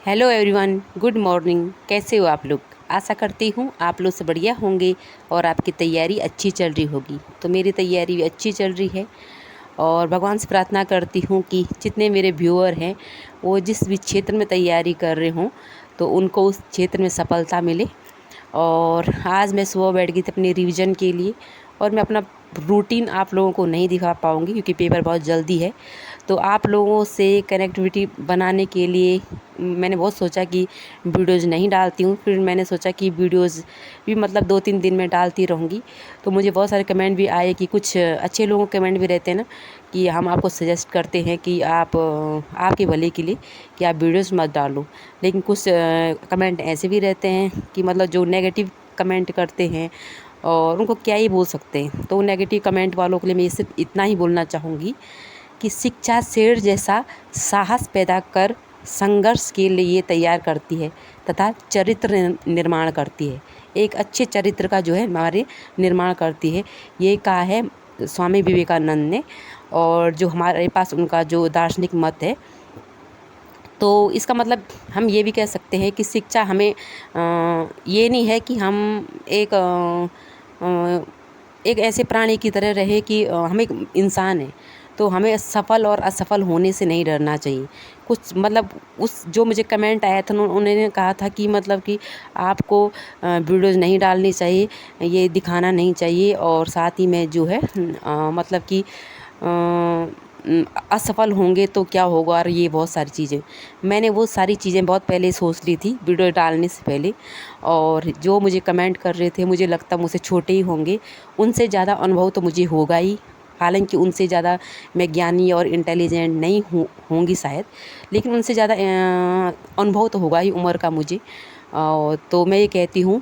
Hello everyone, good morning. कैसे हो आप लोग? आशा करती हूँ आप लोग से बढ़िया होंगे और आपकी तैयारी अच्छी चल रही होगी। तो मेरी तैयारी भी अच्छी चल रही है और भगवान से प्रार्थना करती हूँ कि जितने मेरे व्यूअर हैं वो जिस भी क्षेत्र में तैयारी कर रहे हों तो उनको उस क्षेत्र में सफलता मिले। और आज मैं सुबह बैठ गई थी अपनी रिवीजन के लिए और मैं अपना रूटीन आप लोगों को नहीं दिखा पाऊँगी क्योंकि पेपर बहुत जल्दी है। तो आप लोगों से कनेक्टिविटी बनाने के लिए मैंने बहुत सोचा कि वीडियोज़ नहीं डालती हूँ। फिर मैंने सोचा कि वीडियोज़ भी मतलब 2-3 दिन में डालती रहूँगी। तो मुझे बहुत सारे कमेंट भी आए कि कुछ अच्छे लोगों के कमेंट भी रहते हैं ना कि हम आपको सजेस्ट करते हैं कि आप आपके भले के लिए कि आप वीडियोज़ मत डालो। लेकिन कुछ कमेंट ऐसे भी रहते हैं कि मतलब जो नेगेटिव कमेंट करते हैं और उनको क्या ही बोल सकते हैं। तो नेगेटिव कमेंट वालों के लिए मैं सिर्फ इतना ही बोलना चाहूँगी कि शिक्षा शेर जैसा साहस पैदा कर संघर्ष के लिए तैयार करती है तथा चरित्र निर्माण करती है। एक अच्छे चरित्र का जो है हमारे निर्माण करती है। ये कहा है स्वामी विवेकानंद ने और जो हमारे पास उनका जो दार्शनिक मत है। तो इसका मतलब हम ये भी कह सकते हैं कि शिक्षा हमें ये नहीं है कि हम एक एक ऐसे प्राणी की तरह रहे कि हम एक इंसान हैं तो हमें सफल और असफल होने से नहीं डरना चाहिए। कुछ मतलब उस जो मुझे कमेंट आया था उन्होंने कहा था कि मतलब कि आपको वीडियोज़ नहीं डालनी चाहिए, ये दिखाना नहीं चाहिए और साथ ही में जो है मतलब कि असफल होंगे तो क्या होगा और ये बहुत सारी चीज़ें मैंने वो सारी चीज़ें बहुत पहले सोच ली थी वीडियो डालने से पहले। और जो मुझे कमेंट कर रहे थे मुझे लगता मुझसे छोटे ही होंगे, उनसे ज़्यादा अनुभव तो मुझे होगा ही। हालांकि उनसे ज़्यादा मैं ज्ञानी और इंटेलिजेंट नहीं होंगी शायद, लेकिन उनसे ज़्यादा अनुभव तो होगा ही उम्र का मुझे। तो मैं ये कहती हूँ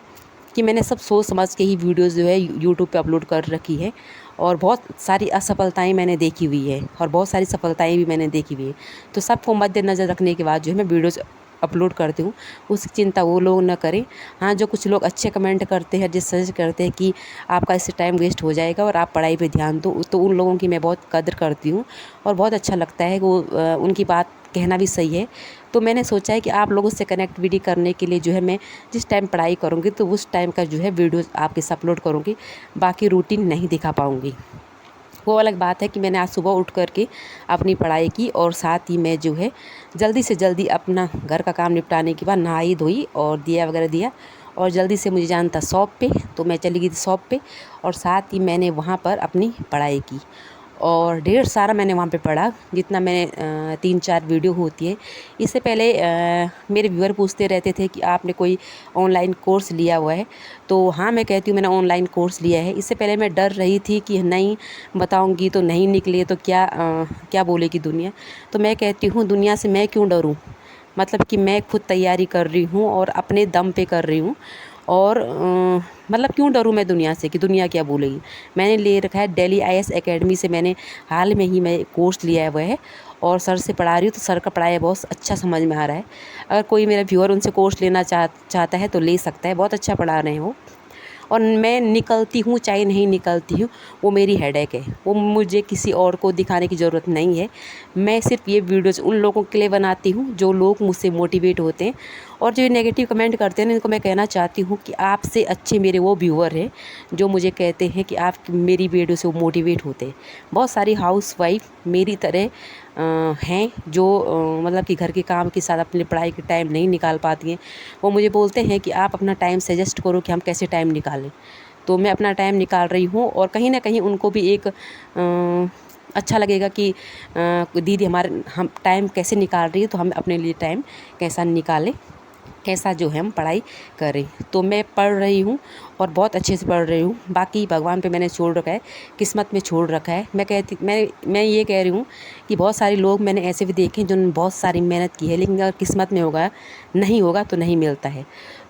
कि मैंने सब सोच समझ के ही वीडियोज़ जो है यूट्यूब पे अपलोड कर रखी है और बहुत सारी असफलताएं मैंने देखी हुई है और बहुत सारी सफलताएं भी मैंने देखी हुई है। तो सबको मद्देनज़र रखने के बाद जो है मैं वीडियोज़ अपलोड करती हूँ, उसकी चिंता वो लोग ना करें। हाँ, जो कुछ लोग अच्छे कमेंट करते हैं, जो सजेस्ट करते हैं कि आपका इससे टाइम वेस्ट हो जाएगा और आप पढ़ाई पे ध्यान दो, तो उन लोगों की मैं बहुत कदर करती हूँ और बहुत अच्छा लगता है वो उनकी बात कहना भी सही है। तो मैंने सोचा है कि आप लोगों से कनेक्टिविटी करने के लिए जो है मैं जिस टाइम पढ़ाई करूँगी तो उस टाइम का जो है वीडियोज़ आपके साथ अपलोड करूँगी, बाकी रूटीन नहीं दिखा पाऊँगी। वो अलग बात है कि मैंने आज सुबह उठ कर के अपनी पढ़ाई की और साथ ही मैं जो है जल्दी से जल्दी अपना घर का काम निपटाने के बाद नहाई धोई और दिया वगैरह दिया और जल्दी से मुझे जाना था शॉप पे, तो मैं चली गई थी शॉप पे और साथ ही मैंने वहाँ पर अपनी पढ़ाई की और ढेर सारा मैंने वहाँ पे पढ़ा जितना मैंने 3-4 वीडियो होती है। इससे पहले मेरे व्यूअर पूछते रहते थे कि आपने कोई ऑनलाइन कोर्स लिया हुआ है, तो हाँ मैं कहती हूँ मैंने ऑनलाइन कोर्स लिया है। इससे पहले मैं डर रही थी कि नहीं बताऊँगी तो नहीं निकले तो क्या बोलेगी दुनिया। तो मैं कहती हूँ दुनिया से मैं क्यों डरूँ, मतलब कि मैं खुद तैयारी कर रही हूँ और अपने दम पे कर रही हूँ और मतलब क्यों डरूँ मैं दुनिया से कि दुनिया क्या बोलेगी। मैंने ले रखा है दिल्ली आईएएस एकेडमी से, मैंने हाल में ही मैं कोर्स लिया है वह है और सर से पढ़ा रही हूँ, तो सर का पढ़ाया बहुत अच्छा समझ में आ रहा है। अगर कोई मेरा व्यूअर उनसे कोर्स लेना चाहता है तो ले सकता है, बहुत अच्छा पढ़ा रहे हैं वो। और मैं निकलती हूँ चाहे नहीं निकलती हूँ वो मेरी हेडेक है, वो मुझे किसी और को दिखाने की ज़रूरत नहीं है। मैं सिर्फ ये वीडियोज़ उन लोगों के लिए बनाती हूँ जो लोग मुझसे मोटिवेट होते हैं और जो नेगेटिव कमेंट करते हैं इनको मैं कहना चाहती हूँ कि आपसे अच्छे मेरे वो व्यूअर हैं जो मुझे कहते हैं कि आप मेरी वीडियो से वो मोटिवेट होते हैं। बहुत सारी हाउसवाइफ मेरी तरह हैं जो मतलब कि घर के काम के साथ अपनी पढ़ाई के टाइम नहीं निकाल पाती हैं। वो मुझे बोलते हैं कि आप अपना टाइम सजेस्ट करो कि हम कैसे टाइम निकालें। तो मैं अपना टाइम निकाल रही हूँ और कहीं ना कहीं उनको भी एक अच्छा लगेगा कि दीदी हमारे हम टाइम कैसे निकाल रही है, तो हम अपने लिए टाइम कैसा निकालें, कैसा जो है हम पढ़ाई करें। तो मैं पढ़ रही हूँ और बहुत अच्छे से पढ़ रही हूँ। बाकी भगवान पे मैंने छोड़ रखा है, किस्मत में छोड़ रखा है। मैं ये कह रही हूँ कि बहुत सारे लोग मैंने ऐसे भी देखे हैं जिन्होंने बहुत सारी मेहनत की है, लेकिन अगर किस्मत में नहीं होगा तो नहीं मिलता है,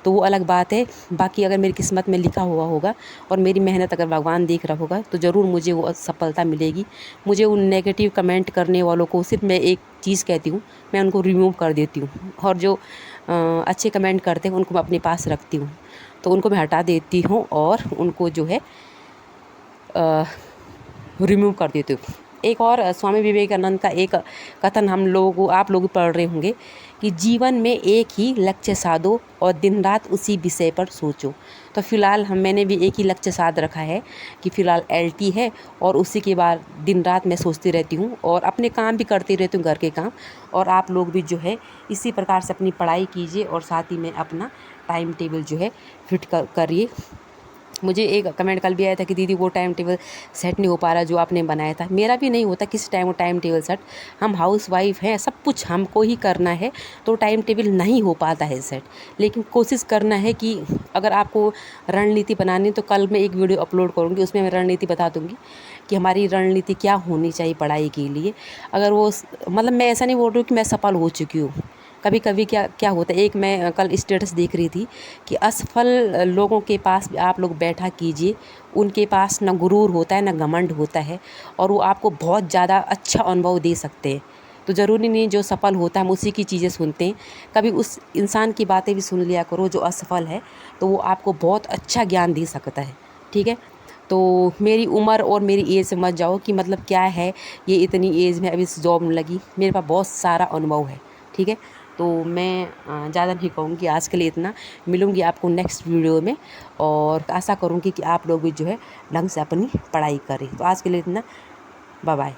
तो वो अलग बात है। बाकी अगर मेरी किस्मत में लिखा हुआ होगा और मेरी मेहनत अगर भगवान देख रहा होगा तो ज़रूर मुझे वो सफलता मिलेगी। मुझे उन नेगेटिव कमेंट करने वालों को सिर्फ मैं एक चीज़ कहती हूँ, मैं उनको रिमूव कर देती हूँ और जो अच्छे कमेंट करते हैं उनको मैं अपने पास रखती हूँ, तो उनको मैं हटा देती हूँ और उनको जो है रिमूव कर देती हूँ। एक और स्वामी विवेकानंद का एक कथन हम लोगों को आप लोग पढ़ रहे होंगे कि जीवन में एक ही लक्ष्य साधो और दिन रात उसी विषय पर सोचो। तो फ़िलहाल मैंने भी एक ही लक्ष्य साध रखा है कि फ़िलहाल LT है और उसी के बाद दिन रात मैं सोचती रहती हूँ और अपने काम भी करती रहती हूँ, घर के काम। और आप लोग भी जो है इसी प्रकार से अपनी पढ़ाई कीजिए और साथ ही में अपना टाइम टेबल जो है फिट करिए। मुझे एक कमेंट कल भी आया था कि दीदी वो टाइम टेबल सेट नहीं हो पा रहा जो आपने बनाया था। मेरा भी नहीं होता किसी टाइम वो टाइम टेबल सेट। हम हाउस वाइफ हैं, सब कुछ हमको ही करना है, तो टाइम टेबल नहीं हो पाता है सेट। लेकिन कोशिश करना है कि अगर आपको रणनीति बनानी तो कल मैं एक वीडियो अपलोड करूँगी, उसमें मैं रणनीति बता दूँगी कि हमारी रणनीति क्या होनी चाहिए पढ़ाई के लिए। अगर वो मतलब मैं ऐसा नहीं बोल रही हूँ कि मैं सफल हो चुकी हूँ। कभी कभी क्या क्या होता है, एक मैं कल स्टेटस देख रही थी कि असफल लोगों के पास आप लोग बैठा कीजिए, उनके पास ना गुरूर होता है ना घमंड होता है और वो आपको बहुत ज़्यादा अच्छा अनुभव दे सकते हैं। तो ज़रूरी नहीं जो सफल होता है हम उसी की चीज़ें सुनते हैं, कभी उस इंसान की बातें भी सुन लिया करो जो असफल है, तो वो आपको बहुत अच्छा ज्ञान दे सकता है। ठीक है, तो मेरी उम्र और मेरी एज से मत जाओ कि मतलब क्या है ये इतनी एज में अभी इस जॉब में लगी, मेरे पास बहुत सारा अनुभव है। ठीक है, तो मैं ज़्यादा नहीं कहूँगी, आज के लिए इतना। मिलूँगी आपको नेक्स्ट वीडियो में और आशा करूँगी कि आप लोग भी जो है ढंग से अपनी पढ़ाई करें। तो आज के लिए इतना, बाय बाय।